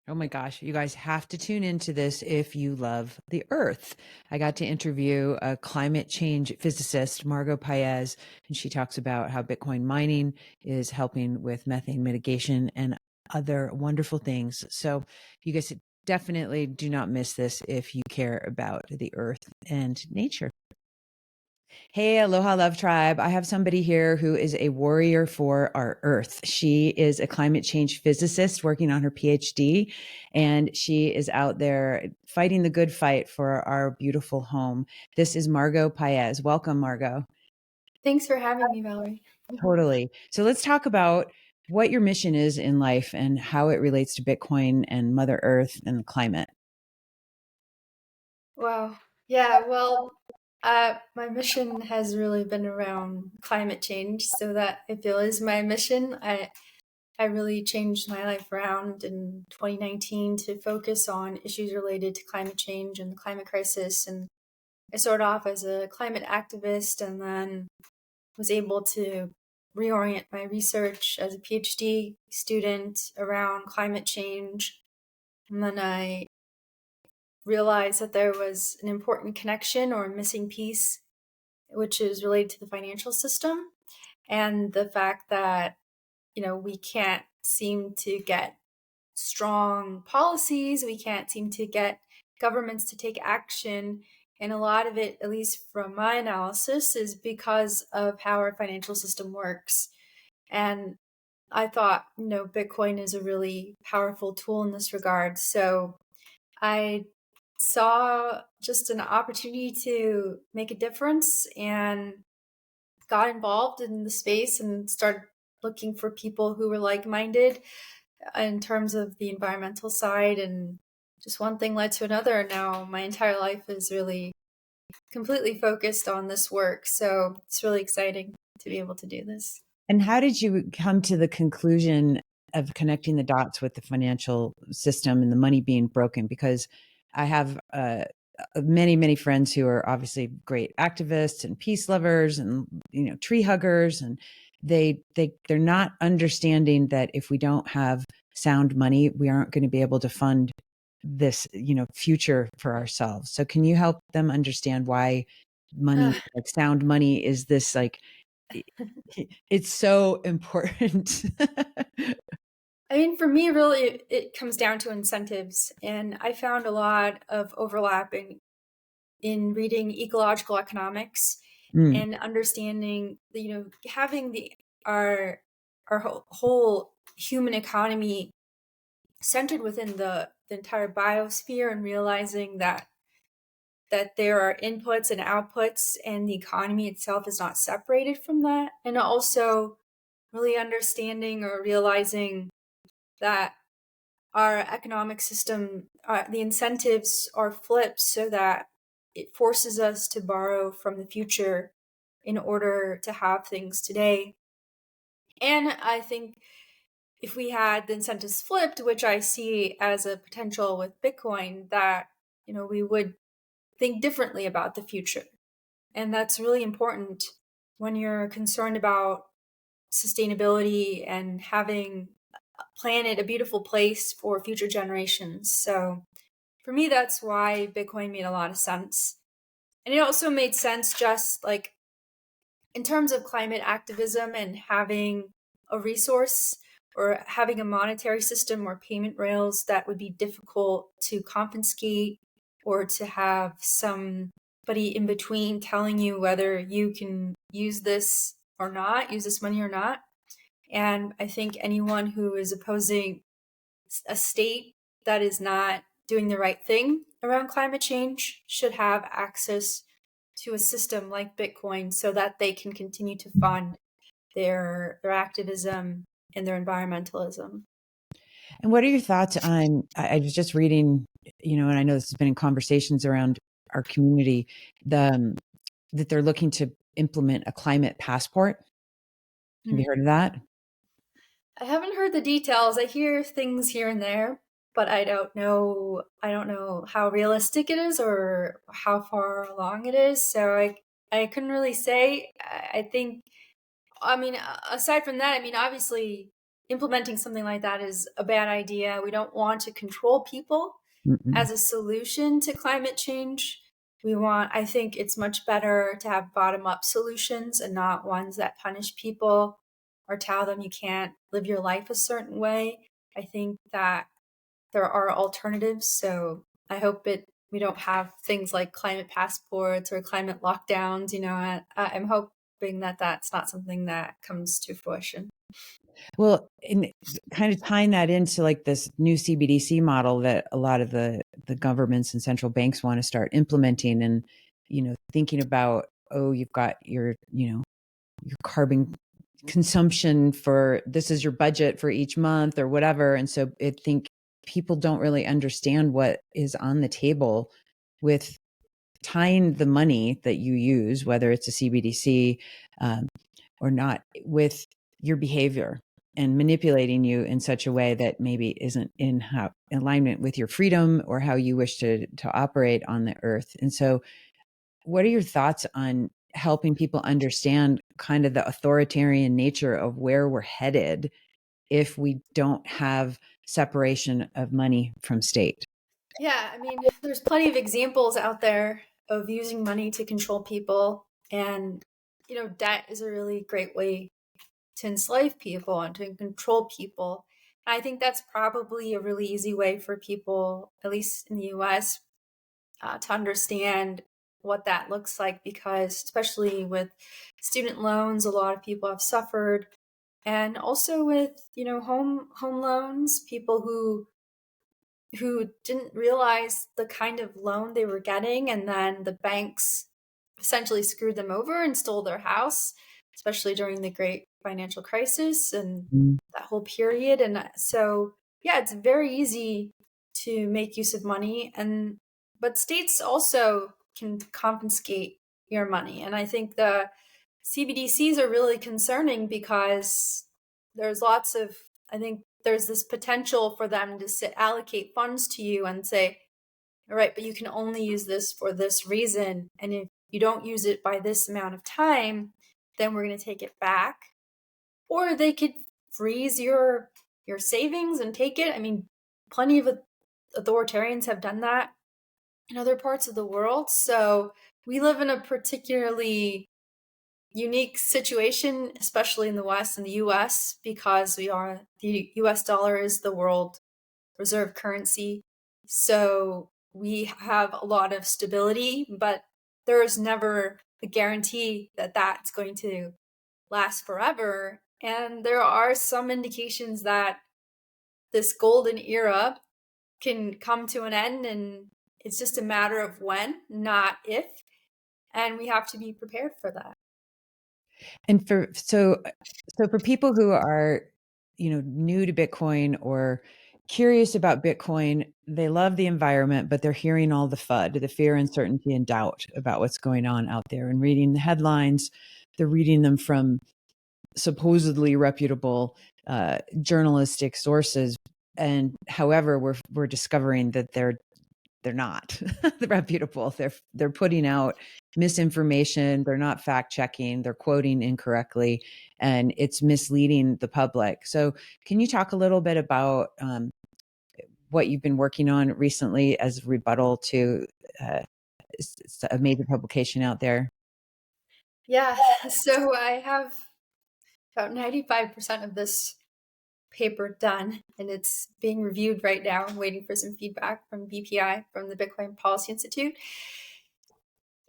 Oh my gosh, you guys have to tune into this if you love the earth. I got to interview a climate change physicist, Margot Paez, and she talks about how Bitcoin mining is helping with methane mitigation and other wonderful things. So you guys definitely do not miss this if you care about the earth and nature. Hey, Aloha Love Tribe. I have somebody here who is a warrior for our Earth. She is a climate change physicist working on her PhD, and she is out there fighting the good fight for our beautiful home. This is Margot Paez. Welcome, Margot. Thanks for having me, Valerie. Totally. So let's talk about what your mission is in life and how it relates to Bitcoin and Mother Earth and the climate. Wow. Yeah, well, my mission has really been around climate change, so that I feel is my mission. I really changed my life around in 2019 to focus on issues related to climate change and the climate crisis. And I started off as a climate activist and then was able to reorient my research as a PhD student around climate change. And then I realized that there was an important connection or missing piece, which is related to the financial system and the fact that, we can't seem to get strong policies, we can't seem to get governments to take action. And a lot of it, at least from my analysis, is because of how our financial system works. And I thought, Bitcoin is a really powerful tool in this regard. So I saw just an opportunity to make a difference and got involved in the space and started looking for people who were like-minded in terms of the environmental side. And just one thing led to another. And now my entire life is really completely focused on this work. So it's really exciting to be able to do this. And how did you come to the conclusion of connecting the dots with the financial system and the money being broken? Because I have many, many friends who are obviously great activists and peace lovers and tree huggers, and they're not understanding that if we don't have sound money, we aren't going to be able to fund this future for ourselves. So can you help them understand why money, like sound money, is this like it's so important. I mean, for me, really, it comes down to incentives. And I found a lot of overlap in reading ecological economics Mm. and understanding, having our whole human economy centered within the entire biosphere, and realizing that there are inputs and outputs and the economy itself is not separated from that. And also really understanding or realizing that our economic system, the incentives are flipped so that it forces us to borrow from the future in order to have things today. And I think if we had the incentives flipped, which I see as a potential with Bitcoin, that we would think differently about the future. And that's really important when you're concerned about sustainability and having a planet a beautiful place for future generations. So for me, that's why Bitcoin made a lot of sense. And it also made sense just like in terms of climate activism and having a resource or having a monetary system or payment rails that would be difficult to confiscate, or to have somebody in between telling you whether you can use this or not, use this money or not. And I think anyone who is opposing a state that is not doing the right thing around climate change should have access to a system like Bitcoin so that they can continue to fund their activism and their environmentalism. And what are your thoughts on? I was just reading, and I know this has been in conversations around our community, that they're looking to implement a climate passport. Have you Hmm. heard of that? I haven't heard the details. I hear things here and there, but I don't know. I don't know how realistic it is or how far along it is. So I couldn't really say. I think. I mean, aside from that, I mean, obviously, implementing something like that is a bad idea. We don't want to control people Mm-mm. as a solution to climate change. I think it's much better to have bottom up solutions and not ones that punish people or tell them you can't live your life a certain way. I think that there are alternatives. So I hope we don't have things like climate passports or climate lockdowns. I'm hoping that that's not something that comes to fruition. Well, and kind of tying that into like this new CBDC model that a lot of the governments and central banks want to start implementing, and thinking about, oh, you've got your carbon consumption for this is your budget for each month or whatever. And so I think people don't really understand what is on the table with tying the money that you use, whether it's a CBDC or not, with your behavior and manipulating you in such a way that maybe isn't in alignment with your freedom or how you wish to operate on the earth. And so what are your thoughts on helping people understand kind of the authoritarian nature of where we're headed if we don't have separation of money from state? Yeah, I mean, there's plenty of examples out there of using money to control people. And, debt is a really great way to enslave people and to control people. And I think that's probably a really easy way for people, at least in the US, to understand what that looks like, because especially with student loans, a lot of people have suffered. And also with, home loans, people who didn't realize the kind of loan they were getting, and then the banks essentially screwed them over and stole their house, especially during the great financial crisis and Mm. that whole period. And so, yeah, it's very easy to make use of money, but states also can confiscate your money. And I think the CBDCs are really concerning because there's lots of, I think there's this potential for them to allocate funds to you and say, all right, but you can only use this for this reason. And if you don't use it by this amount of time, then we're going to take it back. Or they could freeze your savings and take it. I mean, plenty of authoritarians have done that in other parts of the world. So we live in a particularly unique situation, especially in the West and the US, because the US dollar is the world reserve currency. So we have a lot of stability, but there is never a guarantee that that's going to last forever. And there are some indications that this golden era can come to an end, and it's just a matter of when, not if. And we have to be prepared for that. And for people who are, new to Bitcoin or curious about Bitcoin, they love the environment, but they're hearing all the FUD, the fear, uncertainty, and doubt about what's going on out there, and reading the headlines. They're reading them from supposedly reputable journalistic sources, and however, we're discovering that they're not reputable. They're putting out misinformation. They're not fact checking. They're quoting incorrectly, and it's misleading the public. So, can you talk a little bit about what you've been working on recently as rebuttal to uh, a major publication out there? Yeah, so I have about 95% of this paper done, and it's being reviewed right now. I'm waiting for some feedback from BPI, from the Bitcoin Policy Institute.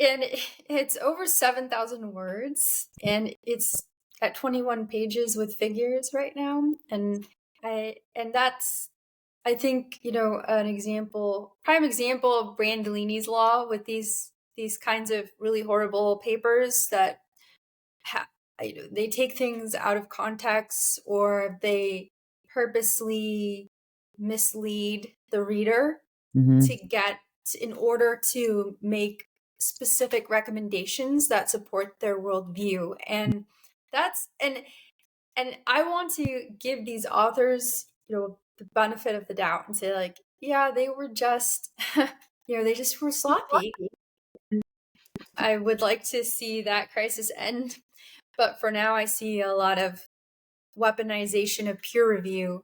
And it's over 7,000 words, and it's at 21 pages with figures right now. And that's, I think, an prime example of Brandolini's law, with these kinds of really horrible papers that they take things out of context, or they purposely mislead the reader Mm-hmm. in order to make specific recommendations that support their worldview. And that's and I want to give these authors, the benefit of the doubt and say, like, yeah, they were just they just were sloppy. I would like to see that crisis end, but for now I see a lot of weaponization of peer review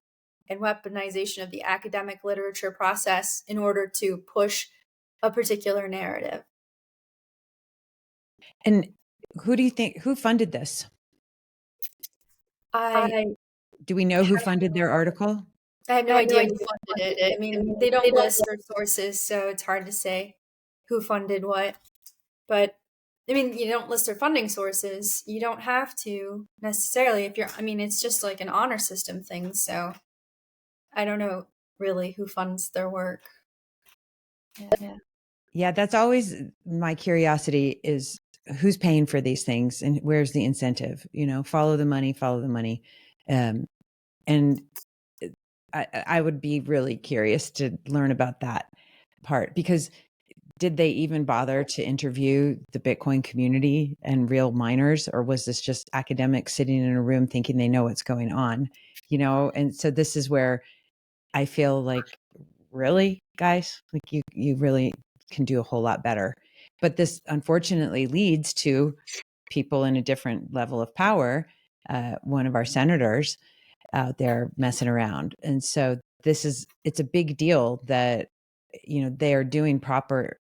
and weaponization of the academic literature process in order to push a particular narrative. And who funded this? Do we know who funded their article? I have no idea who funded it. I mean, they don't list their sources, so it's hard to say who funded what. But I mean, you don't list their funding sources. You don't have to necessarily it's just like an honor system thing. So I don't know really who funds their work. Yeah, that's always my curiosity, is who's paying for these things and where's the incentive? Follow the money, follow the money. And I would be really curious to learn about that part, because did they even bother to interview the Bitcoin community and real miners, or was this just academics sitting in a room thinking they know what's going on? And so this is where I feel like, really, guys, like you really can do a whole lot better. But this unfortunately leads to people in a different level of power. One of our senators out there messing around. And so it's a big deal that, they are doing proper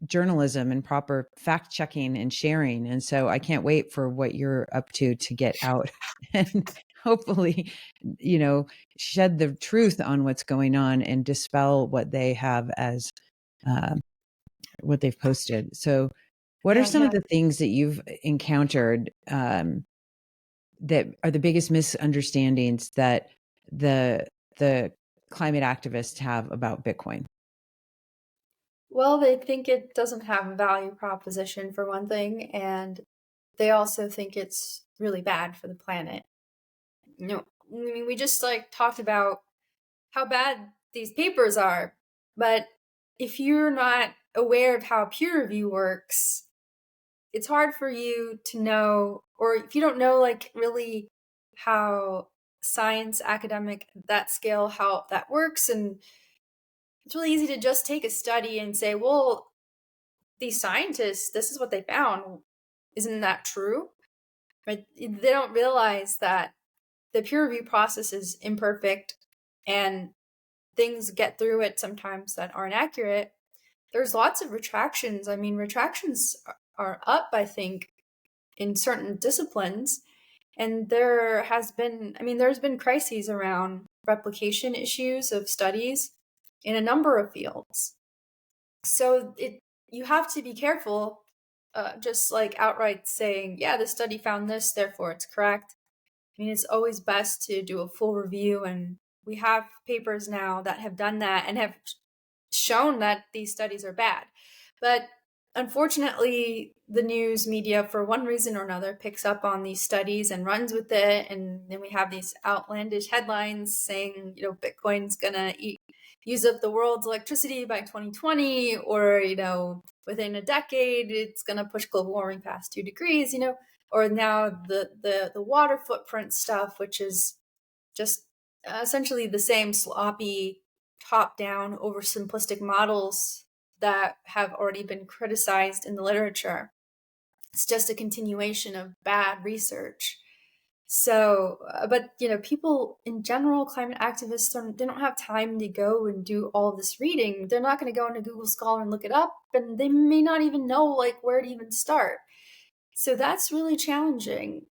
journalism and proper fact checking and sharing. And so I can't wait for what you're up to get out and hopefully, shed the truth on what's going on and dispel what they have as what they've posted. So what are some of the things that you've encountered that are the biggest misunderstandings that the climate activists have about Bitcoin? Well, they think it doesn't have a value proposition, for one thing, and they also think it's really bad for the planet. I mean, we just talked about how bad these papers are, but if you're not aware of how peer review works, it's hard for you to know, or if you don't know really how science academic that scale, how that works. And it's really easy to just take a study and say, well, these scientists, this is what they found. Isn't that true? Right? They don't realize that the peer review process is imperfect and things get through it sometimes that aren't accurate. There's lots of retractions. I mean, retractions are up, I think, in certain disciplines. And there's been crises around replication issues of studies in a number of fields. So you have to be careful, just outright saying, yeah, the study found this, therefore it's correct. I mean, it's always best to do a full review, and we have papers now that have done that and have shown that these studies are bad. But unfortunately, the news media, for one reason or another, picks up on these studies and runs with it. And then we have these outlandish headlines saying, Bitcoin's going to use up the world's electricity by 2020, or, within a decade, it's going to push global warming past 2 degrees, or now the water footprint stuff, which is just essentially the same sloppy, top-down, oversimplistic models that have already been criticized in the literature. It's just a continuation of bad research. So, but people in general, climate activists, they don't have time to go and do all this reading. They're not going to go into Google Scholar and look it up, and they may not even know where to even start. So that's really challenging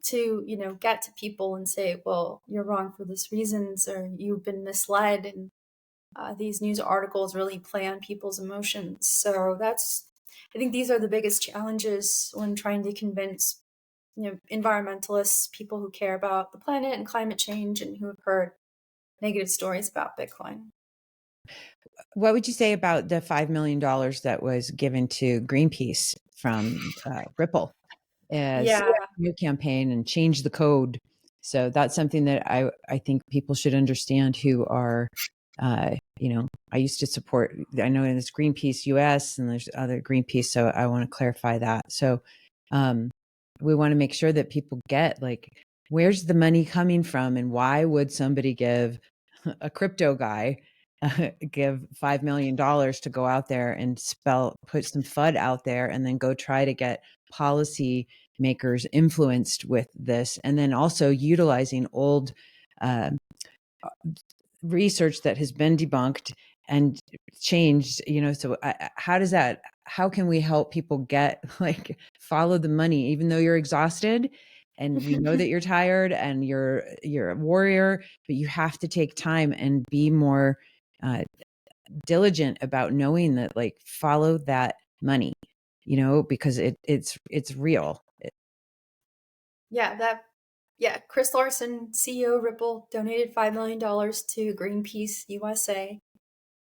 to get to people and say, well, you're wrong for this reasons, or you've been misled, and these news articles really play on people's emotions. So I think these are the biggest challenges when trying to convince environmentalists, people who care about the planet and climate change and who have heard negative stories about Bitcoin. What would you say about the $5 million that was given to Greenpeace from Ripple as a campaign and change the code? So that's something that I think people should understand who are, I used to support, I know there's Greenpeace US and there's other Greenpeace. So I want to clarify that. So we want to make sure that people get where's the money coming from, and why would somebody give a crypto guy give $5 million to go out there and put some FUD out there and then go try to get policy makers influenced with this, and then also utilizing old uh, research that has been debunked and changed, so how can we help people get, like, follow the money, even though you're exhausted and we know that you're tired and you're a warrior, but you have to take time and be more diligent about knowing that, like, follow that money, because it's real. Yeah, Chris Larson, CEO Ripple, donated $5 million to Greenpeace USA.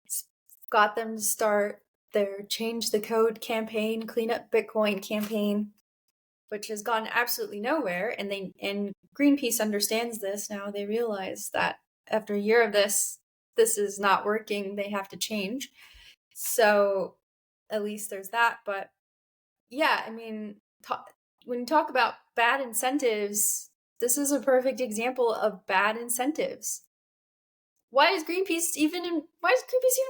It's got them to start their Change the Code campaign, Clean Up Bitcoin campaign, which has gone absolutely nowhere. And Greenpeace understands this now. They realize that after a year of this is not working. They have to change. So at least there's that. But yeah, I mean, when you talk about bad incentives, this is a perfect example of bad incentives. Why does Greenpeace even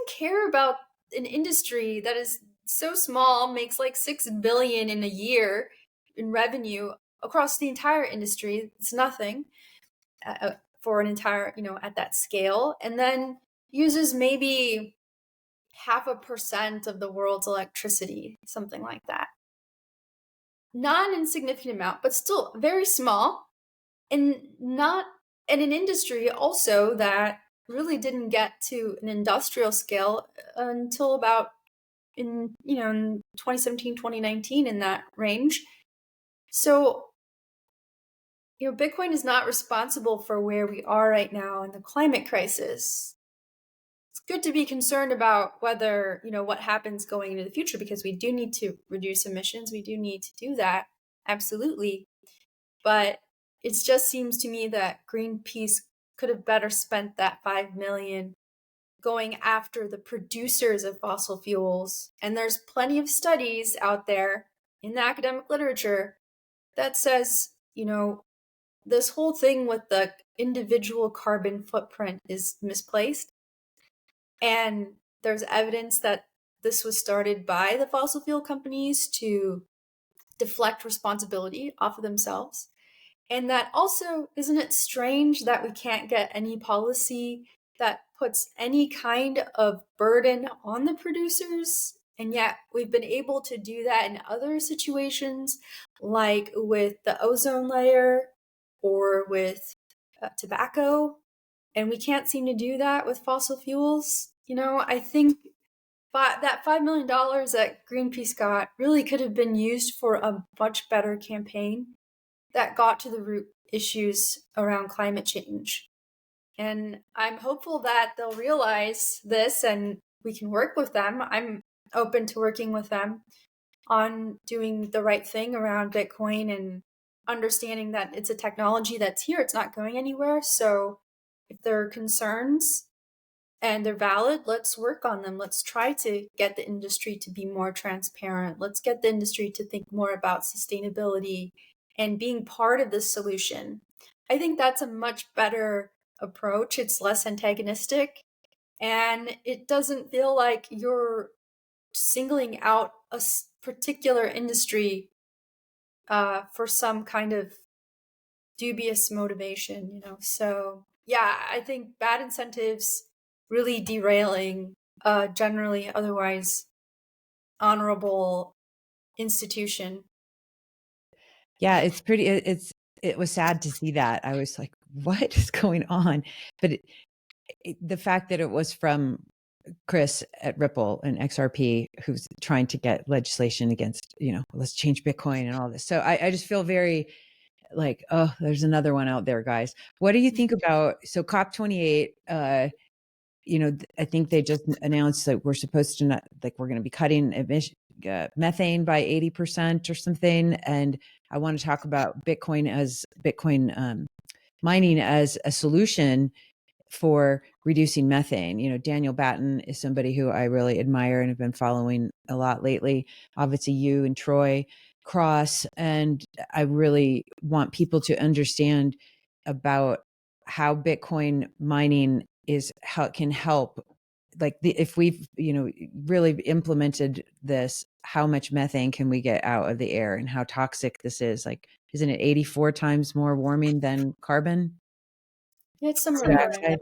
care about an industry that is so small, makes like $6 billion in a year in revenue across the entire industry? It's nothing for an entire, at that scale, and then uses maybe 0.5% of the world's electricity, something like that. Not an insignificant amount, but still very small, and not in an industry also that really didn't get to an industrial scale until about in 2017, 2019, in that range. So, Bitcoin is not responsible for where we are right now in the climate crisis. It's good to be concerned about whether, what happens going into the future, because we do need to reduce emissions. We do need to do that. Absolutely. But it just seems to me that Greenpeace could have better spent that $5 million going after the producers of fossil fuels. And there's plenty of studies out there in the academic literature that says, this whole thing with the individual carbon footprint is misplaced. And there's evidence that this was started by the fossil fuel companies to deflect responsibility off of themselves. And that also, isn't it strange that we can't get any policy that puts any kind of burden on the producers? And yet we've been able to do that in other situations, like with the ozone layer or with tobacco. And we can't seem to do that with fossil fuels. I think that $5 million that Greenpeace got really could have been used for a much better campaign that got to the root issues around climate change. And I'm hopeful that they'll realize this and we can work with them. I'm open to working with them on doing the right thing around Bitcoin and understanding that it's a technology that's here. It's not going anywhere. So if there are concerns and they're valid, let's work on them. Let's try to get the industry to be more transparent. Let's get the industry to think more about sustainability and being part of the solution. I think that's a much better approach. It's less antagonistic, and it doesn't feel like you're singling out a particular industry for some kind of dubious motivation, So yeah, I think bad incentives really derailing generally otherwise honorable institution. Yeah, it was sad to see that. I was like, what is going on? But the fact that it was from Chris at Ripple and XRP, who's trying to get legislation against, let's change Bitcoin and all this. So I just feel very like, oh, there's another one out there, guys. What do you think about, so COP28, I think they just announced that we're supposed to not, like, we're going to be cutting methane by 80% or something. And I want to talk about Bitcoin mining as a solution for reducing methane. Daniel Batten is somebody who I really admire and have been following a lot lately. Obviously, you and Troy Cross, and I really want people to understand about how Bitcoin mining can help. Like if we've really implemented this how much methane can we get out of the air and how toxic this is. Like, isn't it 84 times more warming than carbon It's somewhere around there dioxide?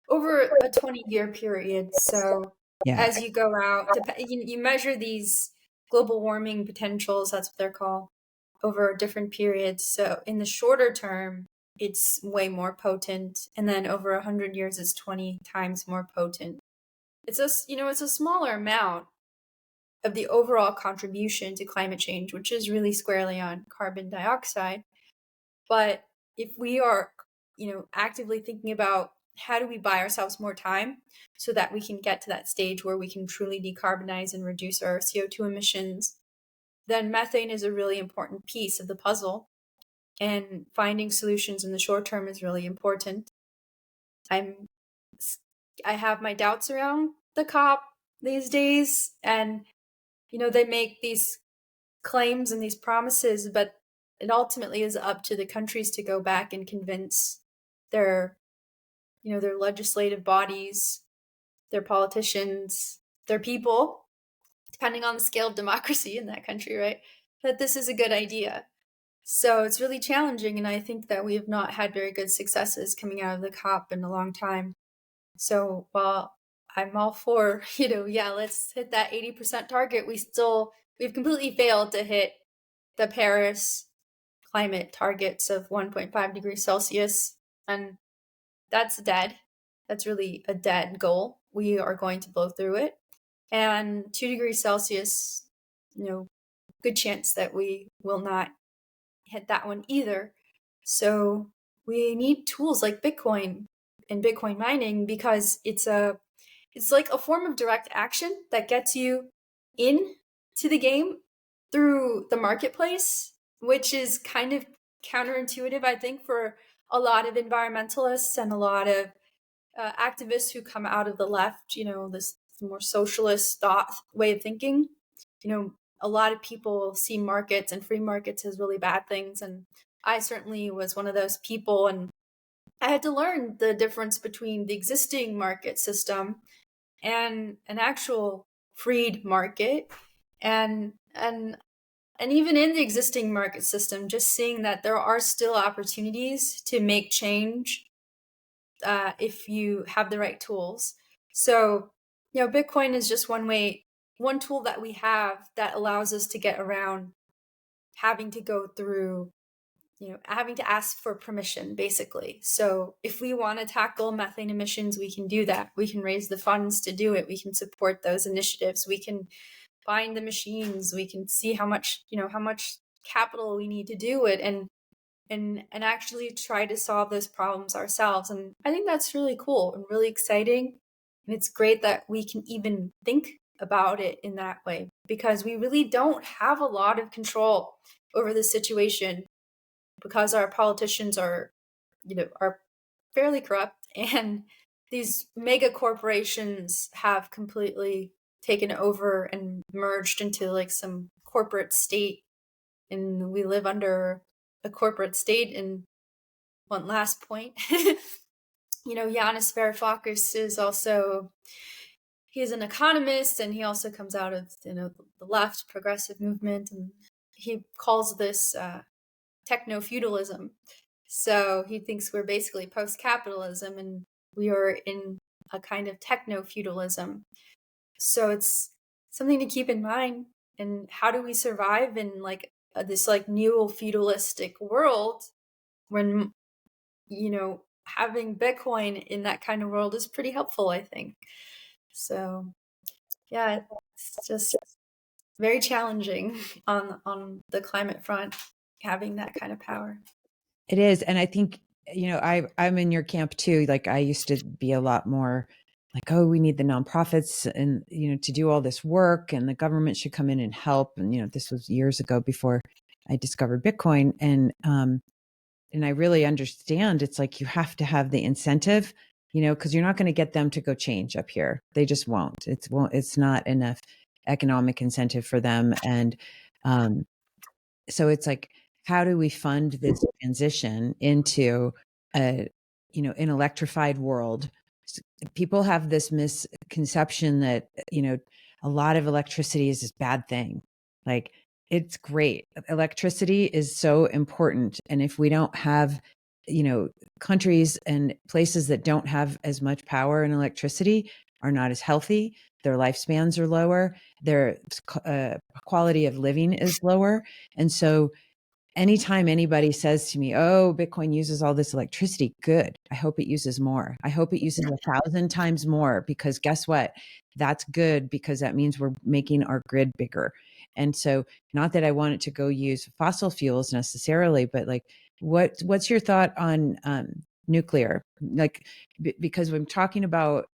over a 20-year period. So Yeah. as you go out, you measure these global warming potentials, that's what they're called, over different periods. So in the shorter term, it's way more potent, and then over 100 years, it's 20 times more potent. It's a smaller amount of the overall contribution to climate change, which is really squarely on carbon dioxide. But if we are, actively thinking about how do we buy ourselves more time so that we can get to that stage where we can truly decarbonize and reduce our CO2 emissions, then methane is a really important piece of the puzzle. And finding solutions in the short term is really important. I have my doubts around the COP these days, and they make these claims and these promises, but it ultimately is up to the countries to go back and convince their their legislative bodies, their politicians, their people, depending on the scale of democracy in that country, right, that this is a good idea. So it's really challenging, and I think that we have not had very good successes coming out of the COP in a long time. So while I'm all for, let's hit that 80% target, we've completely failed to hit the Paris climate targets of 1.5 degrees Celsius. And that's dead. That's really a dead goal. We are going to blow through it. And 2 degrees Celsius, good chance that we will not hit that one either. So we need tools like Bitcoin and Bitcoin mining, because it's like a form of direct action that gets you in to the game through the marketplace, which is kind of counterintuitive, I think, for a lot of environmentalists and a lot of activists who come out of the left, this more socialist thought way of thinking. A lot of people see markets and free markets as really bad things. And I certainly was one of those people. And I had to learn the difference between the existing market system and an actual freed market. And even in the existing market system, just seeing that there are still opportunities to make change if you have the right tools. So, Bitcoin is just one tool that we have that allows us to get around having to go through, having to ask for permission, basically. So if we want to tackle methane emissions, we can do that. We can raise the funds to do it. We can support those initiatives. We can find the machines. We can see how much capital we need to do it, and actually try to solve those problems ourselves. And I think that's really cool and really exciting. And it's great that we can even think about it in that way, because we really don't have a lot of control over the situation, because our politicians are fairly corrupt, and these mega corporations have completely taken over and merged into like some corporate state, and we live under a corporate state. And one last point, Yanis Varoufakis is also, he's an economist, and he also comes out of the left progressive movement, and he calls this techno-feudalism. So he thinks we're basically post-capitalism, and we are in a kind of techno-feudalism. So it's something to keep in mind. And how do we survive in like this like neo-feudalistic world when, having Bitcoin in that kind of world is pretty helpful, I think. So yeah, it's just very challenging on the climate front, having that kind of power. It is. And I think, I'm in your camp too. Like, I used to be a lot more like, oh, we need the nonprofits and, to do all this work, and the government should come in and help. And, this was years ago before I discovered Bitcoin. And I really understand it's like, you have to have the incentive, because you're not going to get them to go change up here. They just won't. It's not enough economic incentive for them. And, so it's like, how do we fund this transition into an electrified world? People have this misconception that, a lot of electricity is this bad thing. Like, it's great. Electricity is so important. And if we don't have, countries and places that don't have as much power and electricity are not as healthy. Their lifespans are lower. Their quality of living is lower. And so anytime anybody says to me, oh, Bitcoin uses all this electricity, good. I hope it uses more. I hope it uses 1,000 times more, because guess what? That's good, because that means we're making our grid bigger. And so, not that I want it to go use fossil fuels necessarily, but like, what's your thought on nuclear? Like, because I'm talking about,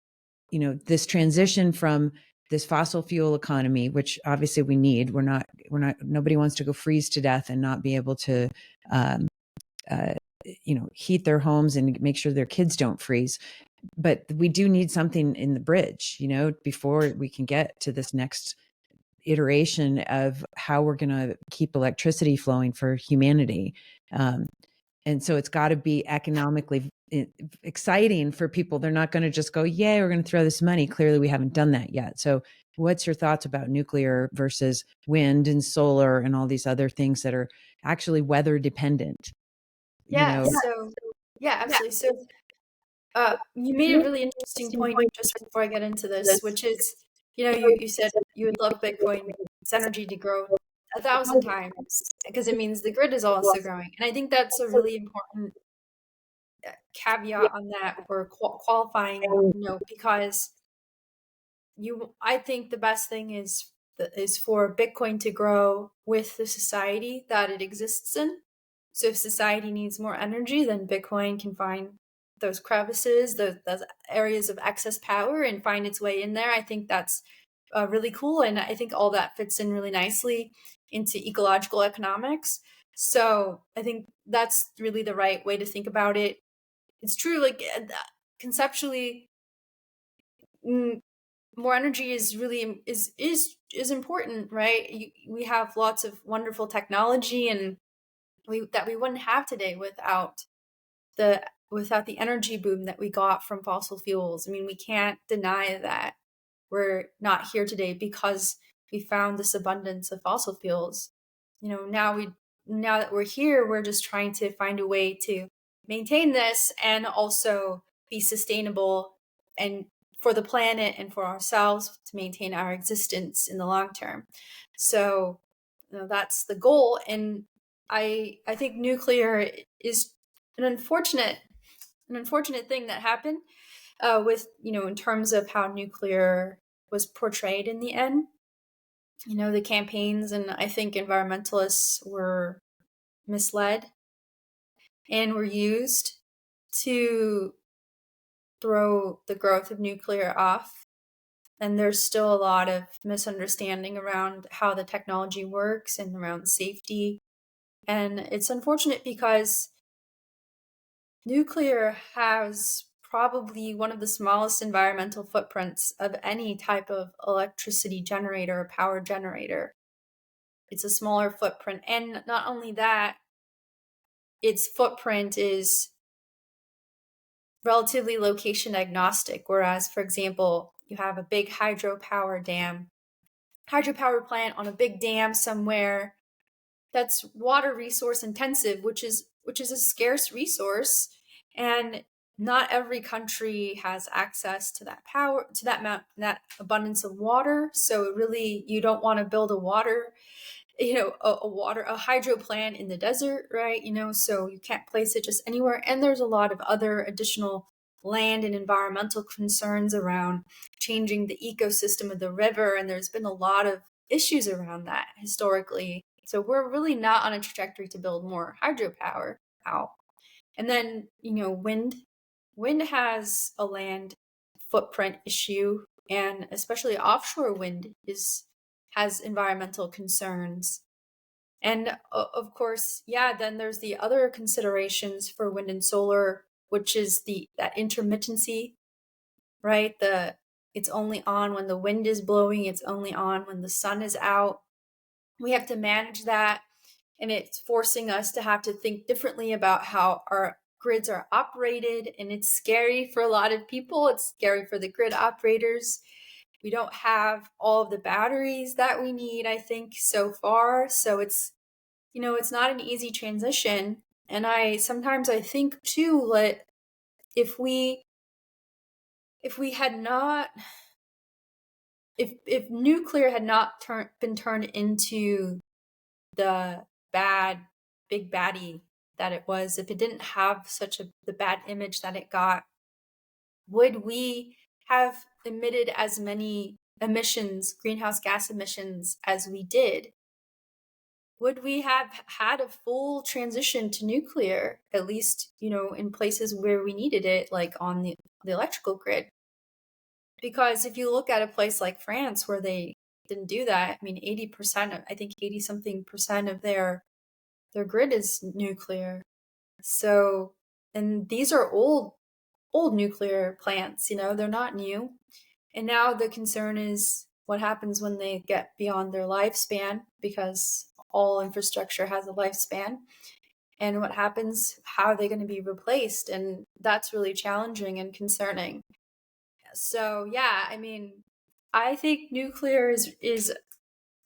this transition from this fossil fuel economy, which obviously we need. Nobody wants to go freeze to death and not be able to, um, uh, heat their homes and make sure their kids don't freeze. But we do need something in the bridge, before we can get to this next iteration of how we're going to keep electricity flowing for humanity. And so it's got to be economically exciting for people. They're not going to just go, yay, we're going to throw this money. Clearly, we haven't done that yet. So what's your thoughts about nuclear versus wind and solar and all these other things that are actually weather dependent? Yeah, absolutely. So you made a really interesting point just before I get into this, which is, you said you would love Bitcoin's energy to grow 1,000 times, because it means the grid is also growing. And I think that's a really important caveat on that, or qualifying note, because I think the best thing is for Bitcoin to grow with the society that it exists in. So if society needs more energy, then Bitcoin can find those crevices, those areas of excess power, and find its way in there. I think that's really cool. And I think all that fits in really nicely into ecological economics. So I think that's really the right way to think about it. It's true, like conceptually, more energy is really is important, right? We have lots of wonderful technology, and that we wouldn't have today without the energy boom that we got from fossil fuels. I mean, we can't deny that we're not here today because we found this abundance of fossil fuels. Now that we're here, we're just trying to find a way to maintain this and also be sustainable, and for the planet and for ourselves, to maintain our existence in the long term. So, that's the goal. And I think nuclear is an unfortunate thing that happened, with in terms of how nuclear was portrayed in the end. The campaigns, and I think environmentalists were misled and were used to throw the growth of nuclear off. And there's still a lot of misunderstanding around how the technology works and around safety. And it's unfortunate because nuclear has probably one of the smallest environmental footprints of any type of electricity generator or power generator. It's a smaller footprint. And not only that, its footprint is relatively location agnostic. Whereas, for example, you have a big hydropower plant on a big dam somewhere that's water resource intensive, which is a scarce resource, and not every country has access to that power, to that abundance of water. So really, you don't want to build a hydro plant in the desert, right? So you can't place it just anywhere. And there's a lot of other additional land and environmental concerns around changing the ecosystem of the river. And there's been a lot of issues around that historically. So we're really not on a trajectory to build more hydropower out. And then, wind has a land footprint issue, and especially offshore wind has environmental concerns. And of course, then there's the other considerations for wind and solar, which is that intermittency, right? It's only on when the wind is blowing, it's only on when the sun is out. We have to manage that, and it's forcing us to have to think differently about how our grids are operated. And it's scary for a lot of people. It's scary for the grid operators. We don't have all of the batteries that we need, I think, so far. So it's, it's not an easy transition. And sometimes I think too, like, if we had not, if nuclear had not been turned into the bad big baddie that it was, if it didn't have the bad image that it got, would we have emitted as many greenhouse gas emissions as we did? Would we have had a full transition to nuclear, at least, in places where we needed it, like on the electrical grid? Because if you look at a place like France where they didn't do that, I mean, 80 something percent of their grid is nuclear. So, and these are old nuclear plants, they're not new. And now the concern is what happens when they get beyond their lifespan, because all infrastructure has a lifespan. And what happens, how are they going to be replaced? And that's really challenging and concerning. So, yeah, I mean, I think nuclear is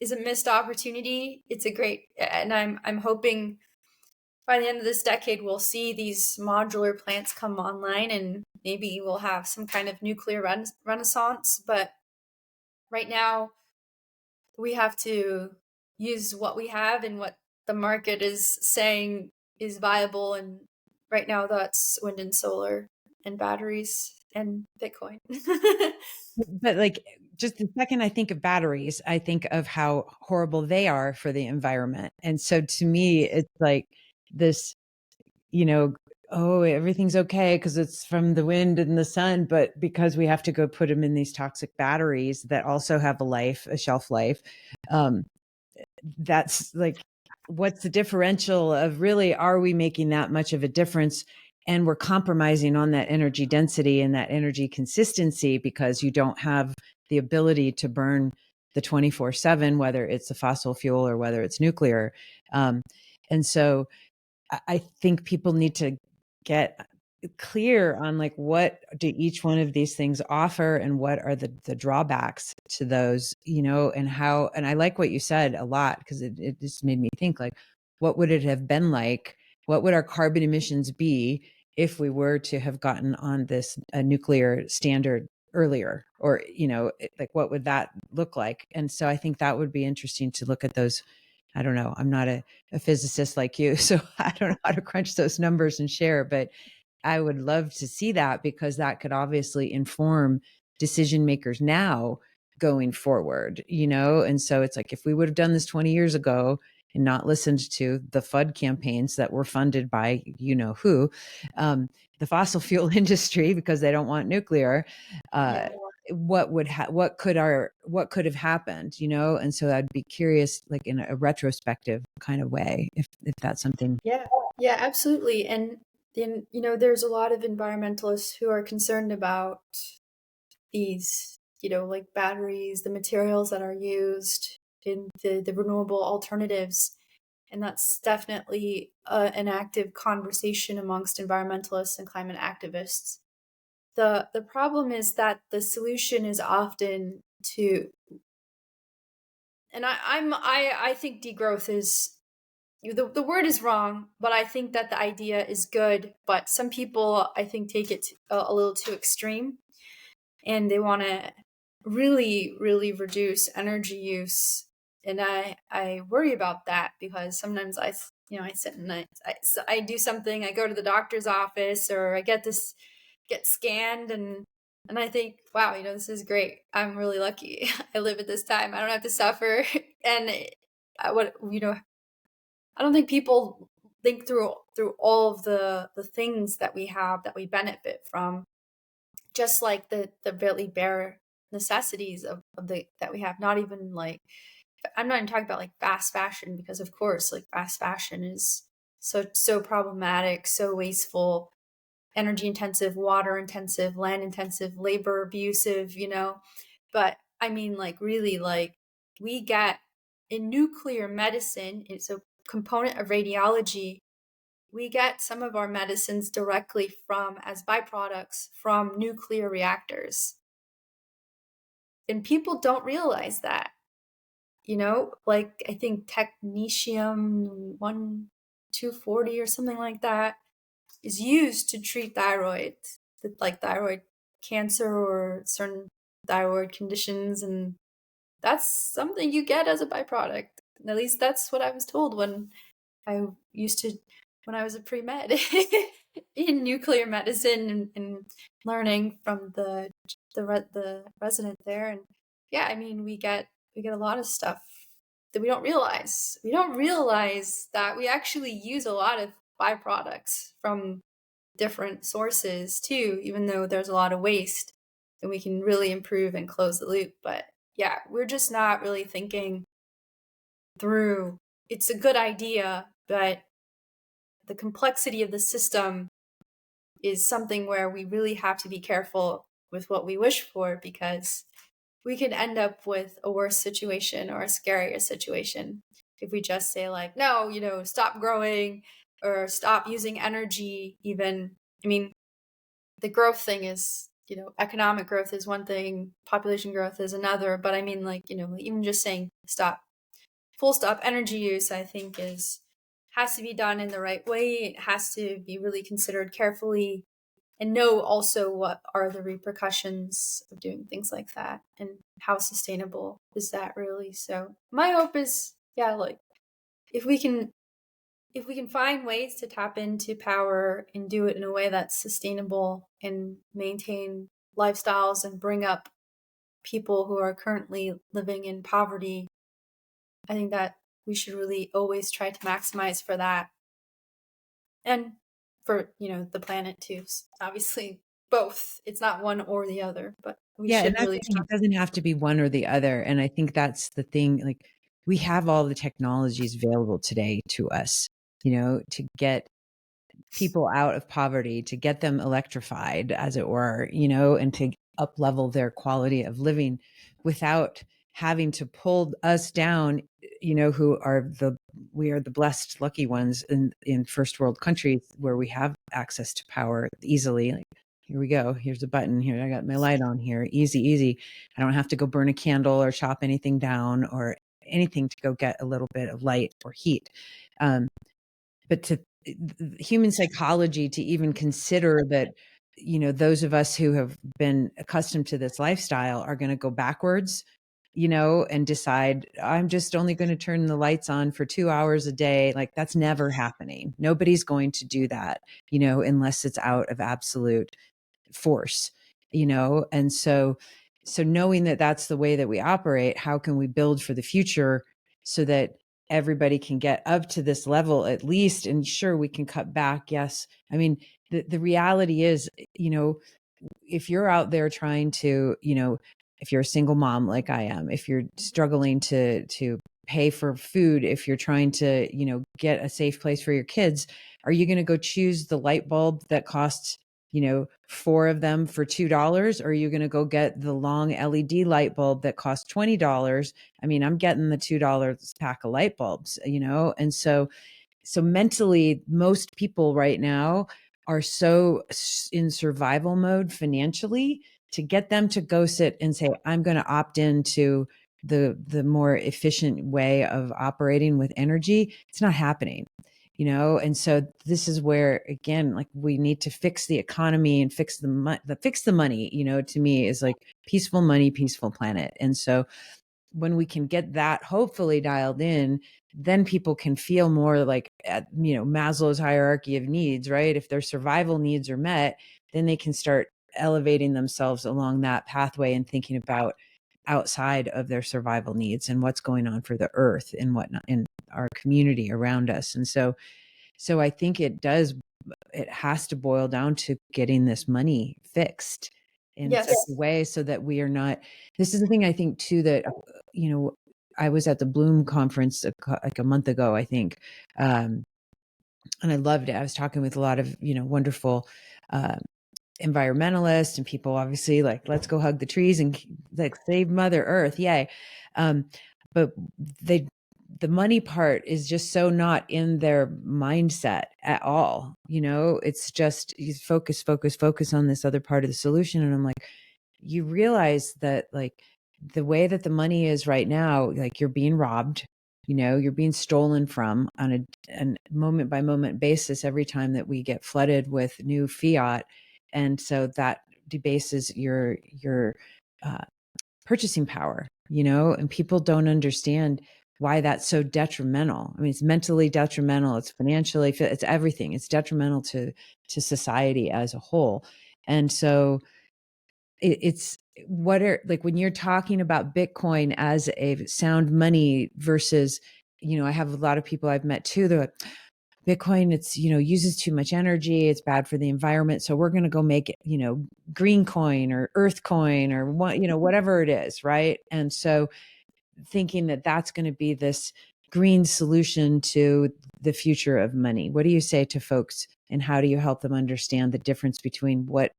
a missed opportunity. It's a great, and I'm hoping by the end of this decade, we'll see these modular plants come online, and maybe we'll have some kind of nuclear renaissance. But right now, we have to use what we have and what the market is saying is viable. And right now, that's wind and solar and batteries and Bitcoin. But like, just the second I think of batteries, I think of how horrible they are for the environment. And so to me, it's like this, oh, everything's okay because it's from the wind and the sun, but because we have to go put them in these toxic batteries that also have a shelf life, that's like, what's the differential of really, are we making that much of a difference? And we're compromising on that energy density and that energy consistency because you don't have the ability to burn the 24/7, whether it's a fossil fuel or whether it's nuclear. And so I think people need to get clear on like, what do each one of these things offer and what are the drawbacks to those, and how. And I like what you said a lot, because it just made me think, like, what would it have been like? What would our carbon emissions be if we were to have gotten on this nuclear standard earlier? Or, like, what would that look like? And so I think that would be interesting to look at those. I don't know. I'm not a physicist like you, so I don't know how to crunch those numbers and share, but I would love to see that, because that could obviously inform decision makers now going forward, And so it's like, if we would have done this 20 years ago and not listened to the FUD campaigns that were funded by who, the fossil fuel industry, because they don't want nuclear, Yeah. what could have happened, And so I'd be curious, like in a retrospective kind of way, if that's something. Yeah, absolutely. And then, there's a lot of environmentalists who are concerned about these, like batteries, the materials that are used in the renewable alternatives. And that's definitely an active conversation amongst environmentalists and climate activists. The problem is that the solution is often to, and I think degrowth is, the word is wrong, but I think that the idea is good. But some people, I think, take it a little too extreme, and they want to really, really reduce energy use. And I worry about that, because sometimes I sit and I do something, I go to the doctor's office, or I get scanned, and I think, wow, this is great. I'm really lucky. I live at this time. I don't have to suffer. And I don't think people think through all of the things that we have that we benefit from, just like the really bare necessities of the that we have. Not even like, I'm not even talking about like fast fashion, because of course, like, fast fashion is so problematic, so wasteful, energy intensive, water intensive, land intensive, labor abusive, But I mean, like, really, like, we get in nuclear medicine, it's a component of radiology. We get some of our medicines directly as byproducts from nuclear reactors. And people don't realize that, like I think technetium 1240 or something like that is used to treat thyroid, like thyroid cancer or certain thyroid conditions. And that's something you get as a byproduct. At least that's what I was told when I used to, when I was a pre-med in nuclear medicine, and learning from the resident there. And yeah, I mean, we get a lot of stuff that we don't realize. We don't realize that we actually use a lot of byproducts from different sources too, even though there's a lot of waste, and we can really improve and close the loop. But yeah, we're just not really thinking through. It's a good idea, but the complexity of the system is something where we really have to be careful with what we wish for, because we could end up with a worse situation or a scarier situation if we just say like, no, stop growing or stop using energy. Even, I mean, the growth thing is, economic growth is one thing, population growth is another. But I mean, like, even just saying full stop energy use, I think has to be done in the right way. It has to be really considered carefully, and know also what are the repercussions of doing things like that, and how sustainable is that really. So my hope is, yeah, like if we can find ways to tap into power and do it in a way that's sustainable and maintain lifestyles and bring up people who are currently living in poverty, I think that we should really always try to maximize for that. And for, the planet too. Obviously, both. It's not one or the other, but we Yeah, and should that's really the thing, try. it doesn't have to be one or the other, and I think that's the thing, like, we have all the technologies available today to us, to get people out of poverty, to get them electrified, as it were, and to up level their quality of living without having to pull us down, who are we are the blessed, lucky ones in first world countries where we have access to power easily. Like, here we go. Here's a button. Here, I got my light on here. Easy, easy. I don't have to go burn a candle or chop anything down or anything to go get a little bit of light or heat. But to human psychology to even consider that, those of us who have been accustomed to this lifestyle are going to go backwards, and decide I'm just only going to turn the lights on for 2 hours a day. Like, that's never happening. Nobody's going to do that, unless it's out of absolute force, and so knowing that that's the way that we operate, how can we build for the future so that everybody can get up to this level at least? And sure, we can cut back, yes. I mean, the reality is, if you're out there trying to, if you're a single mom like I am, if you're struggling to pay for food, if you're trying to, get a safe place for your kids, are you going to go choose the light bulb that costs, four of them for $2? Or are you going to go get the long LED light bulb that costs $20? I mean, I'm getting the $2 pack of light bulbs, and so mentally, most people right now are so in survival mode financially. To get them to go sit and say, I'm going to opt into the more efficient way of operating with energy, it's not happening, and so this is where, again, like, we need to fix the economy and fix the money, to me is like peaceful money, peaceful planet. And so when we can get that hopefully dialed in, then people can feel more like at, Maslow's hierarchy of needs, right? If their survival needs are met, then they can start elevating themselves along that pathway and thinking about outside of their survival needs and what's going on for the earth and whatnot in our community around us. And so I think it has to boil down to getting this money fixed in Yes. such a way so that we are not. This is the thing I think too, that, I was at the Bloom conference like a month ago, I think. And I loved it. I was talking with a lot of, wonderful, environmentalists and people, obviously, like, let's go hug the trees and like save Mother Earth. Yay. But the money part is just so not in their mindset at all. It's just you focus on this other part of the solution. And I'm like, you realize that, like, the way that the money is right now, like you're being robbed, you're being stolen from on a moment by moment basis every time that we get flooded with new fiat. And so that debases your uh, purchasing power, and people don't understand why that's so detrimental. I mean, it's mentally detrimental, it's financially, it's everything. It's detrimental to society as a whole. And so it's what are, like, when you're talking about Bitcoin as a sound money versus, I have a lot of people I've met too, they're like, Bitcoin, it's, uses too much energy, it's bad for the environment, so we're going to go make it, green coin or earth coin or what, whatever it is, right? And so thinking that that's going to be this green solution to the future of money. What do you say to folks, and how do you help them understand the difference between what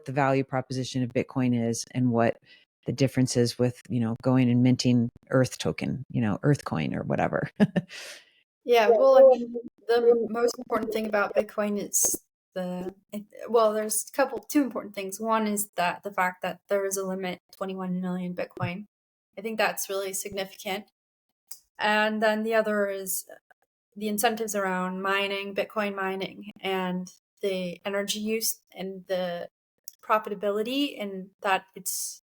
the value proposition of Bitcoin is and what the difference is with, going and minting earth token, earth coin or whatever? Yeah, well, I mean, the most important thing about Bitcoin is there's two important things. One is that the fact that there is a limit, 21 million Bitcoin. I think that's really significant. And then the other is the incentives around mining, Bitcoin mining, and the energy use and the profitability, and that it's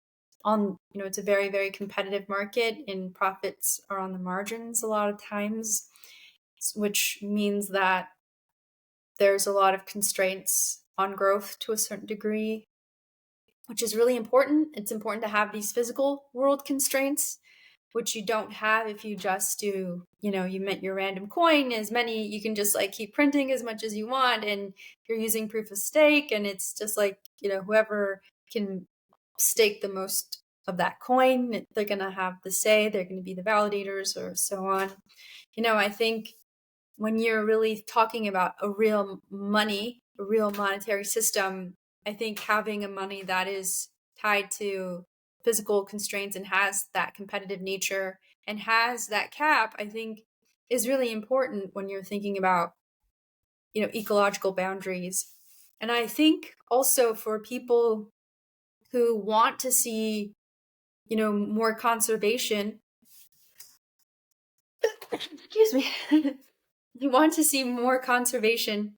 it's a very, very competitive market, and profits are on the margins a lot of times, which means that there's a lot of constraints on growth to a certain degree, which is really important. It's important to have these physical world constraints, which you don't have if you just do, you mint your random coin, you can just like keep printing as much as you want, and you're using proof of stake, and it's just like, whoever can stake the most of that coin, they're going to have the say, they're going to be the validators, or so on. I think when you're really talking about a real monetary system, I think having a money that is tied to physical constraints and has that competitive nature and has that cap, I think is really important when you're thinking about, ecological boundaries. And I think also for people who want to see, more conservation, excuse me, you want to see more conservation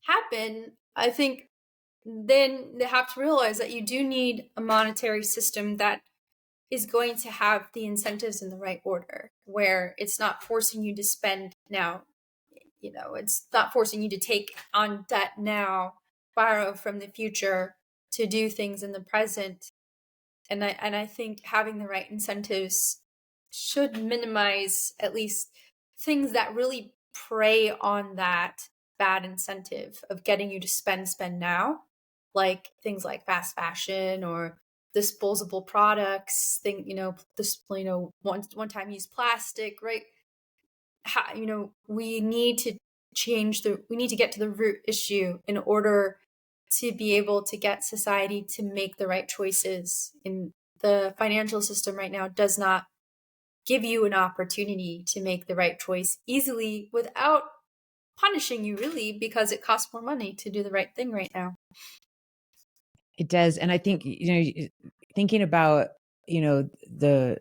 happen, I think then they have to realize that you do need a monetary system that is going to have the incentives in the right order, where it's not forcing you to spend now, it's not forcing you to take on debt now, borrow from the future to do things in the present. And I think having the right incentives should minimize at least things that really prey on that bad incentive of getting you to spend now, like things like fast fashion or disposable products, one time use plastic, right? We need to we need to get to the root issue in order to be able to get society to make the right choices. In the financial system right now does not give you an opportunity to make the right choice easily without punishing you, really, because it costs more money to do the right thing right now. It does. And I think, thinking about, the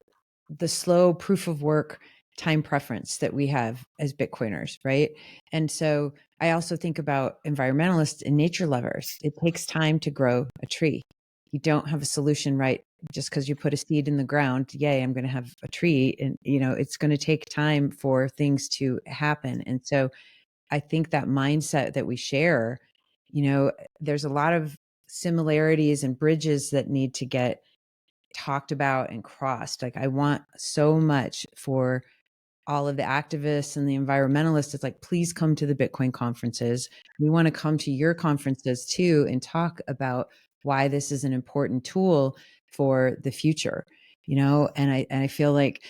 slow proof of work time preference that we have as Bitcoiners, right? And so I also think about environmentalists and nature lovers. It takes time to grow a tree. You don't have a solution, right? Just because you put a seed in the ground, yay, I'm going to have a tree. And, it's going to take time for things to happen. And so I think that mindset that we share, there's a lot of similarities and bridges that need to get talked about and crossed. Like, I want so much for all of the activists and the environmentalists. It's like, please come to the Bitcoin conferences. We want to come to your conferences too and talk about why this is an important tool for the future, and I feel like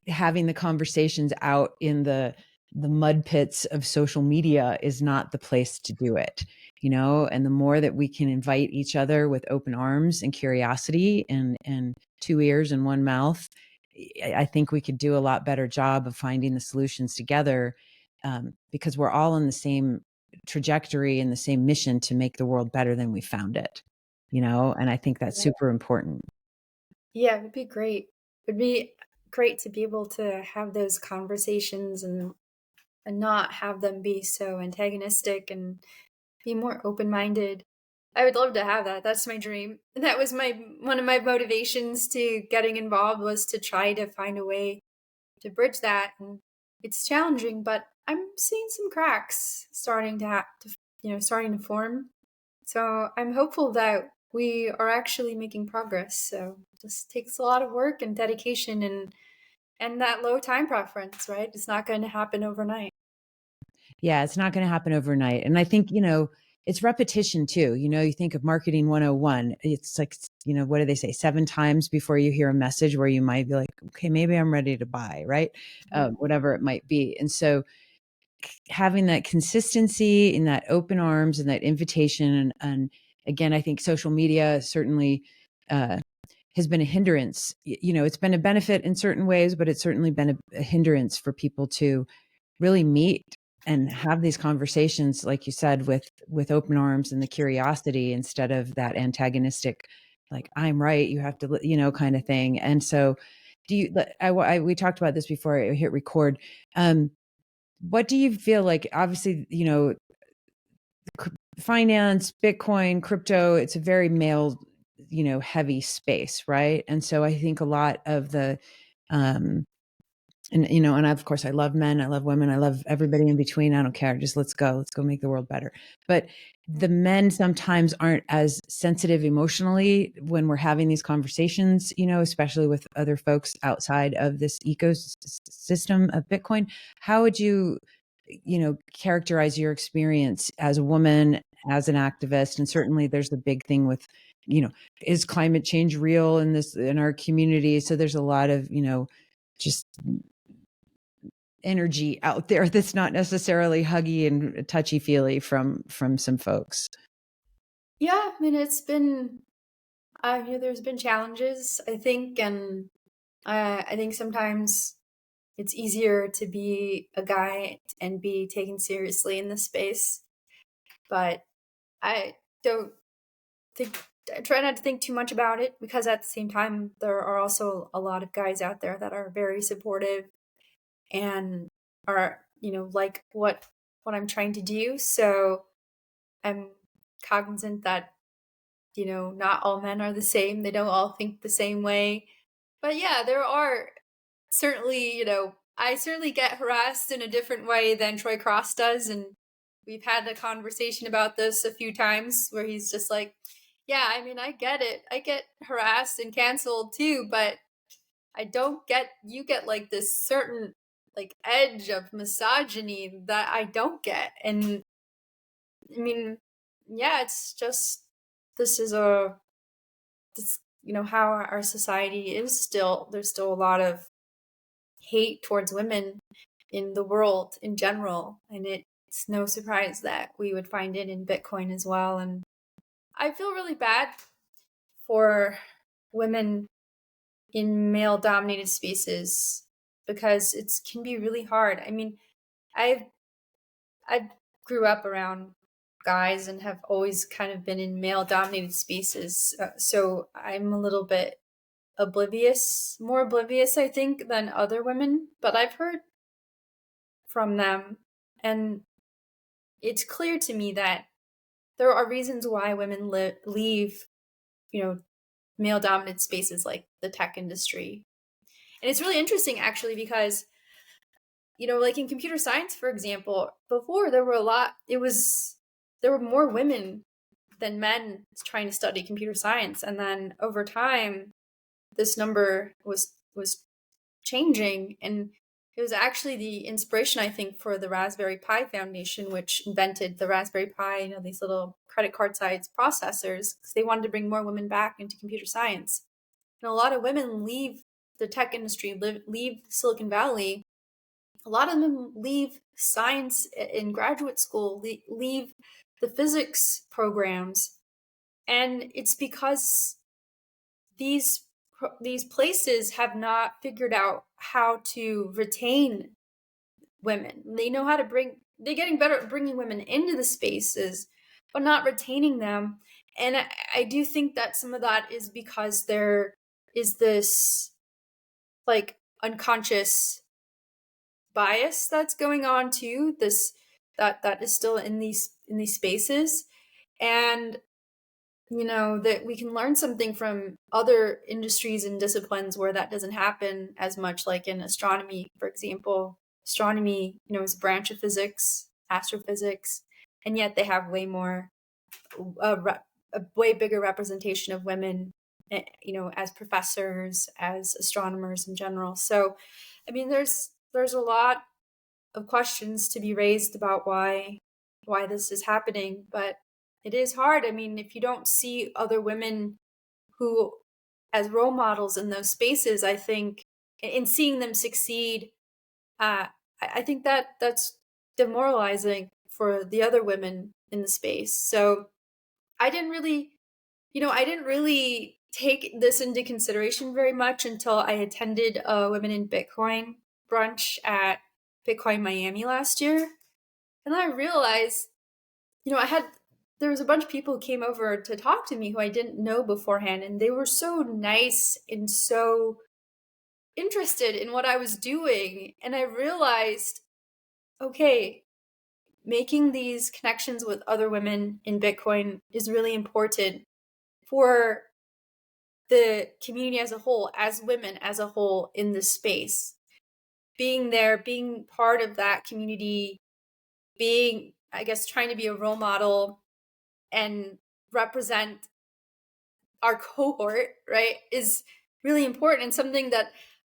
having the conversations out in the mud pits of social media is not the place to do it, and the more that we can invite each other with open arms and curiosity and two ears and one mouth, I think we could do a lot better job of finding the solutions together, because we're all in the same trajectory and the same mission to make the world better than we found it. and I think that's super important. Yeah, it would be great. It'd be great to be able to have those conversations and not have them be so antagonistic and be more open-minded. I would love to have that. That's my dream. That was my one of my motivations to getting involved, was to try to find a way to bridge that. And it's challenging, but I'm seeing some cracks starting starting to form. So I'm hopeful that we are actually making progress. So it just takes a lot of work and dedication and that low time preference, right? It's not going to happen overnight. Yeah, it's not going to happen overnight. And I think, it's repetition too. You think of marketing 101. It's like, what do they say? 7 times before you hear a message where you might be like, okay, maybe I'm ready to buy, right? Whatever it might be. And so having that consistency and that open arms and that invitation. And again, I think social media certainly has been a hindrance. It's been a benefit in certain ways, but it's certainly been a hindrance for people to really meet and have these conversations, like you said, with open arms and the curiosity, instead of that antagonistic, like, I'm right, you have to, kind of thing. And so we talked about this before I hit record. What do you feel like, obviously, finance, Bitcoin, crypto, it's a very male, heavy space, right? And so I think a lot of the, and of course I love men, I love women, I love everybody in between. I don't care. Just let's go make the world better. But the men sometimes aren't as sensitive emotionally when we're having these conversations, especially with other folks outside of this ecosystem of Bitcoin. How would you, characterize your experience as a woman, as an activist? And certainly there's the big thing with, is climate change real in our community? So there's a lot of, just energy out there that's not necessarily huggy and touchy feely from some folks. Yeah, I mean, it's been, there's been challenges, I think, and I think sometimes it's easier to be a guy and be taken seriously in this space. But I don't think, I try not to think too much about it, because at the same time, there are also a lot of guys out there that are very supportive and are, like what I'm trying to do. So I'm cognizant that, not all men are the same. They don't all think the same way. But yeah, there are certainly, I certainly get harassed in a different way than Troy Cross does. And we've had a conversation about this a few times where he's just like, yeah, I mean, I get it. I get harassed and canceled too, but I don't get, you get like this certain like edge of misogyny that I don't get. And I mean, yeah, it's just, this is this, how our society is still, there's still a lot of hate towards women in the world in general. And it's no surprise that we would find it in Bitcoin as well. And I feel really bad for women in male dominated spaces, because it can be really hard. I mean, I've I grew up around guys and have always kind of been in male dominated spaces. So I'm a little bit more oblivious, I think, than other women, but I've heard from them. And it's clear to me that there are reasons why women leave, male dominated spaces like the tech industry. And it's really interesting, actually, because, like in computer science, for example, before there were more women than men trying to study computer science. And then over time, this number was changing. And it was actually the inspiration, I think, for the Raspberry Pi Foundation, which invented the Raspberry Pi, these little credit card sized processors, because they wanted to bring more women back into computer science. And a lot of women leave the tech industry, leave Silicon Valley. A lot of them leave science in graduate school, leave the physics programs. And it's because these places have not figured out how to retain women. They know how to they're getting better at bringing women into the spaces, but not retaining them. And I do think that some of that is because there is this like unconscious bias that's going on too, this that is still in these spaces. And that we can learn something from other industries and disciplines where that doesn't happen as much, like in astronomy, for example. Astronomy, is a branch of physics, astrophysics, and yet they have way more, a way bigger representation of women, as professors, as astronomers in general. So, I mean, there's a lot of questions to be raised about why this is happening, but it is hard. I mean, if you don't see other women who as role models in those spaces, I think in seeing them succeed, I think that that's demoralizing for the other women in the space. So I didn't really, I didn't really take this into consideration very much until I attended a Women in Bitcoin brunch at Bitcoin Miami last year. And I realized, there was a bunch of people who came over to talk to me who I didn't know beforehand. And they were so nice and so interested in what I was doing. And I realized, okay, making these connections with other women in Bitcoin is really important for the community as a whole, as women as a whole in this space. Being there, being part of that community, being, I guess, trying to be a role model and represent our cohort, right, is really important, and something that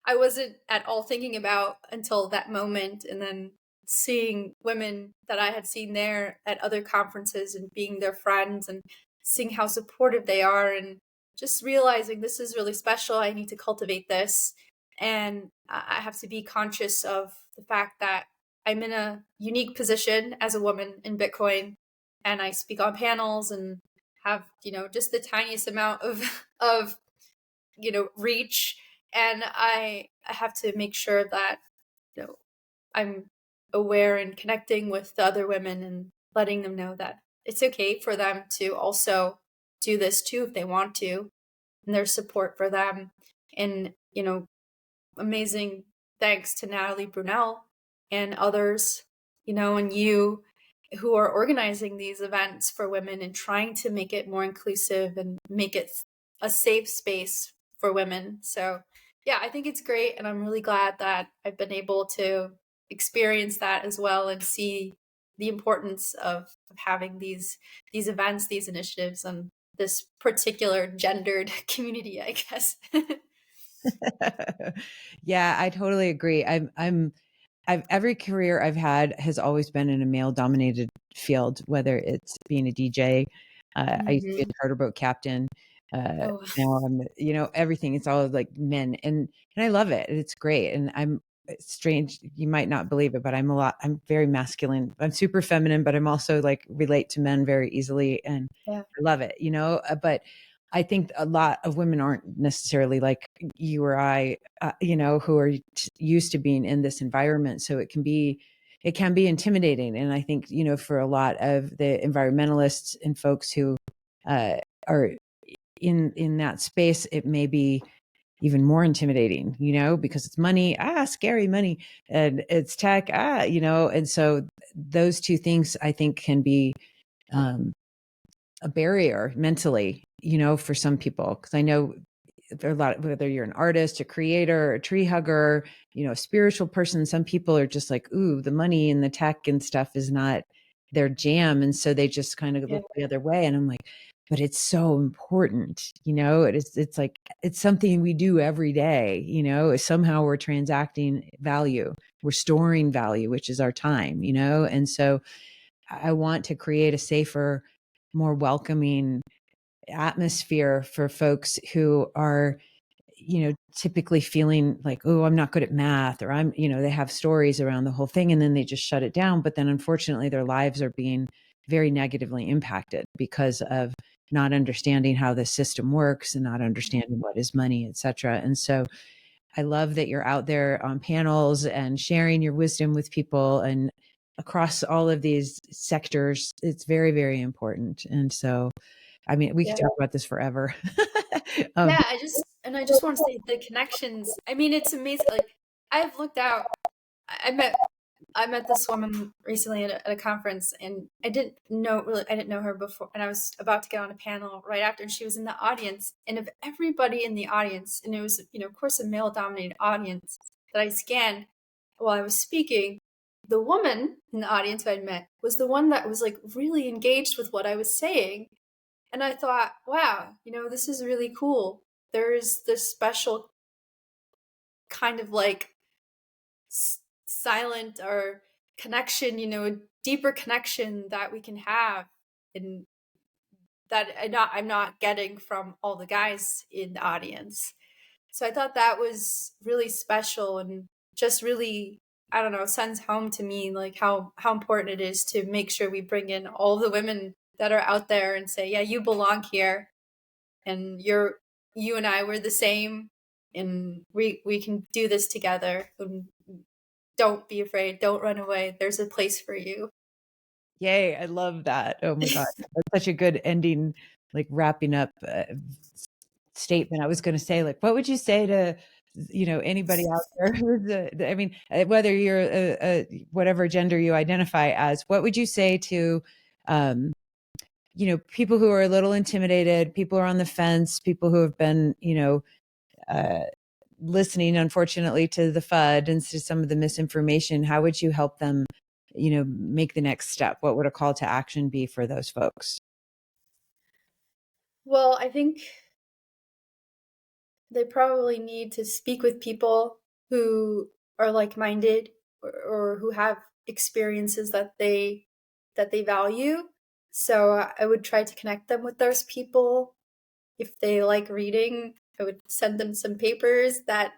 I wasn't at all thinking about until that moment. And then seeing women that I had seen there at other conferences and being their friends and seeing how supportive they are, and just realizing this is really special. I need to cultivate this. And I have to be conscious of the fact that I'm in a unique position as a woman in Bitcoin, and I speak on panels and have, just the tiniest amount of reach. And I have to make sure that, I'm aware and connecting with the other women and letting them know that it's okay for them to also do this too if they want to, and there's support for them. And, amazing thanks to Natalie Brunel and others, and you, who are organizing these events for women and trying to make it more inclusive and make it a safe space for women. So yeah, I think it's great. And I'm really glad that I've been able to experience that as well and see the importance of having these events, these initiatives, and this particular gendered community, I guess. Yeah, I totally agree. I've every career I've had has always been in a male dominated field, whether it's being a DJ. I used to be a charter boat captain. Oh, Now I'm, everything. It's all like men, and I love it. It's great. And it's strange. You might not believe it, but I'm very masculine. I'm super feminine, but I'm also like relate to men very easily, and yeah. I love it. But I think a lot of women aren't necessarily like you or I, who are used to being in this environment. So it can be intimidating. And I think, for a lot of the environmentalists and folks who are in that space, it may be even more intimidating, because it's money, scary money, and it's tech, and so those two things I think can be a barrier mentally, for some people. Because I know there are a lot, whether you're an artist, a creator, a tree hugger, a spiritual person, some people are just like, ooh, the money and the tech and stuff is not their jam. And so they just kind of Yeah. look the other way. And I'm like, but it's so important, it's like, it's something we do every day, somehow we're transacting value, we're storing value, which is our time, and so I want to create a safer, more welcoming atmosphere for folks who are, typically feeling like, oh, I'm not good at math, or they have stories around the whole thing and then they just shut it down. But then unfortunately, their lives are being very negatively impacted because of not understanding how the system works and not understanding what is money, et cetera. And so I love that you're out there on panels and sharing your wisdom with people and across all of these sectors. It's very, very important. And so I mean, we could Yeah. talk about this forever. Yeah, I just want to say the connections. I mean, it's amazing. Like I've looked out. I met this woman recently at a conference, and I didn't know her before, and I was about to get on a panel right after, and she was in the audience. And of everybody in the audience, and it was, of course, a male-dominated audience that I scanned while I was speaking, the woman in the audience I'd met was the one that was like really engaged with what I was saying. And I thought, wow, this is really cool. There is this special kind of like silent or connection, a deeper connection that we can have, and that I'm not getting from all the guys in the audience. So I thought that was really special, and just really, I don't know, sends home to me like how important it is to make sure we bring in all the women that are out there and say, yeah, you belong here, and you and I, we're the same, and we can do this together. And don't be afraid. Don't run away. There's a place for you. Yay. I love that. Oh my God. That's such a good ending, like wrapping up statement. I was going to say, like, what would you say to, anybody out there who's I mean, whether you're whatever gender you identify as, what would you say to, people who are a little intimidated, people who are on the fence, people who have been, uh, listening, unfortunately, to the FUD and to some of the misinformation? How would you help them, make the next step? What would a call to action be for those folks? Well, I think they probably need to speak with people who are like-minded, or who have experiences that they value. So I would try to connect them with those people. If they like reading, I would send them some papers that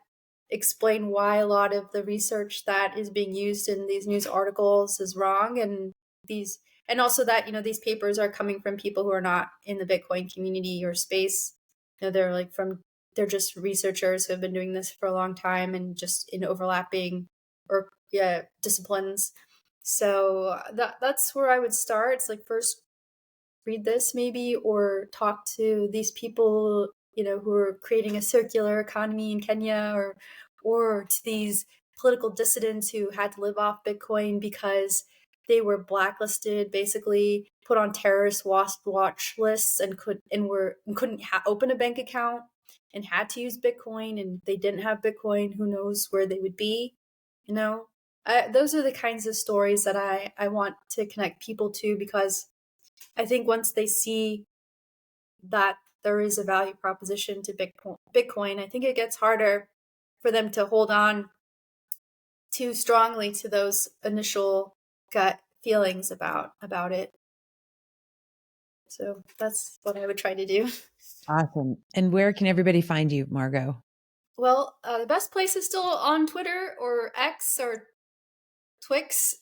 explain why a lot of the research that is being used in these news articles is wrong, and also that these papers are coming from people who are not in the Bitcoin community or space. They're just researchers who have been doing this for a long time, and just in overlapping or disciplines. So that's where I would start. It's like, first read this maybe, or talk to these people, who are creating a circular economy in Kenya, or to these political dissidents who had to live off Bitcoin because they were blacklisted, basically put on terrorist watch lists, and couldn't open a bank account, and had to use Bitcoin, and they didn't have Bitcoin, who knows where they would be, those are the kinds of stories that I want to connect people to, because I think once they see that there is a value proposition to Bitcoin, I think it gets harder for them to hold on too strongly to those initial gut feelings about it. So that's what I would try to do. Awesome. And where can everybody find you, Margot? Well, the best place is still on Twitter or X or Twix.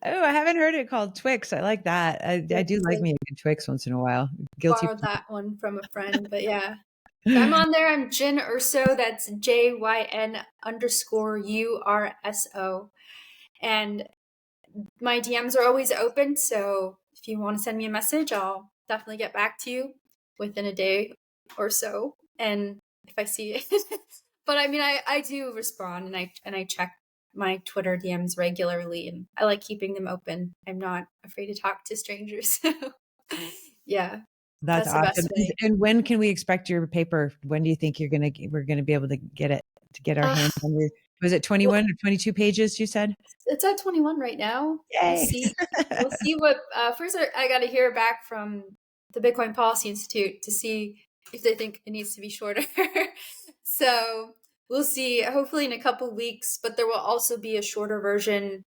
Oh, I haven't heard it called Twix. I like that. I do like me a good Twix once in a while. Guilty. Borrowed that one from a friend, but yeah. So I'm on there. I'm Jyn Urso. That's JYN_URSO. And my DMs are always open. So if you want to send me a message, I'll definitely get back to you within a day or so. And if I see it, but I mean, I do respond, and I check my Twitter DMs regularly, and I like keeping them open. I'm not afraid to talk to strangers. Yeah. That's That's the awesome. best way. And when can we expect your paper? When do you think we're gonna be able to get it, to get our hands on your, was it 21 or 22 pages you said? It's at 21 right now. We'll Yay. see. We'll see what. First, I got to hear back from the Bitcoin Policy Institute to see if they think it needs to be shorter. So we'll see. Hopefully in a couple weeks, but there will also be a shorter version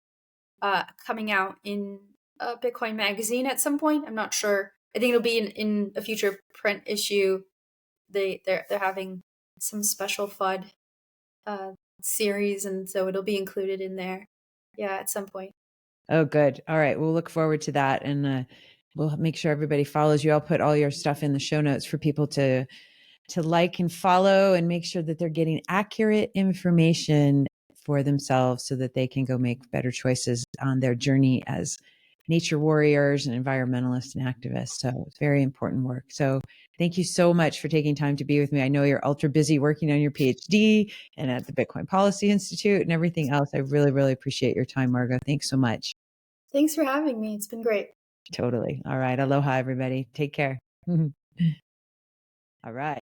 coming out in a Bitcoin magazine at some point. I'm not sure. I think it'll be in a future print issue. They're having some special FUD series, and so it'll be included in there. Yeah, at some point. Oh, good. All right. We'll look forward to that. And we'll make sure everybody follows you. I'll put all your stuff in the show notes for people to like and follow, and make sure that they're getting accurate information for themselves so that they can go make better choices on their journey as nature warriors and environmentalists and activists. So it's very important work. So thank you so much for taking time to be with me. I know you're ultra busy working on your PhD and at the Bitcoin Policy Institute and everything else. I really, really appreciate your time, Margot. Thanks so much. Thanks for having me. It's been great. Totally. All right. Aloha, everybody. Take care. All right.